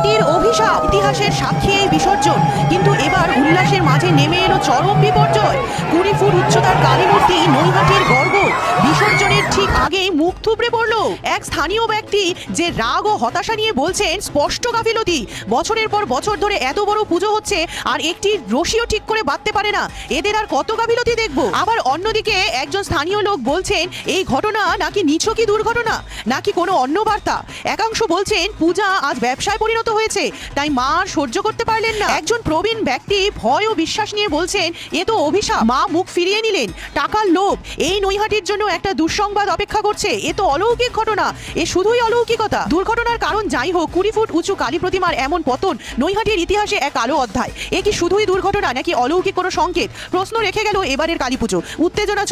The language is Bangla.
নৈহাটির অভিশাপ, ইতিহাসের সাক্ষী এই বিসর্জন। কিন্তু এবার উল্লাসের মাঝে নেমে এলো চরম বিপর্যয়। 20 ফুট উচ্চতার কালী মূর্তি, নৈহাটির গর্ব, বিসর্জনের ঠিক আগেই মুখ থুবড়ে পড়লো এক স্থানীয় ব্যক্তি, যে রাগ ও হতাশা নিয়ে বলছেন স্পষ্ট গাফিলতি। বছরের পর বছর ধরে এত বড় পুজো হচ্ছে আর একটি রশিও ঠিক করে বাঁধতে পারে না, এদের আর কত গাফিলতি দেখবো। আবার অন্যদিকে একজন স্থানীয় লোক বলছেন এই ঘটনা নাকি নিছকই দুর্ঘটনা, নাকি কোনো অন্য বার্তা। একাংশ বলছেন পূজা আজ ব্যবসায় পরিণত হয়েছে, তাই মা আর সহ্য করতে পারলেন না। একজন প্রবীণ ব্যক্তি ভয় ও বিশ্বাস নিয়ে বলছেন এ তো অভিশাপ, মা মুখ ফিরিয়ে নিলেন, টাকার লোভ। এই নৈহাটির জন্য একটা দুঃসংবাদ অপেক্ষা করছে, এ তো অলৌকিক ঘটনা, এ শুধুই অলৌকিকতা। দুর্ঘটনার কারণ যাই হোক, 20 ফুট উঁচু কালী প্রতিমার এমন পতন নৈহাটির ইতিহাসে এক কালো অধ্যায়। এ কি শুধুই দুর্ঘটনা নাকি অলৌকিক কোনো সংকেত? প্রশ্ন রেখে গেল এবারের কালী পুজো। উত্তেজনা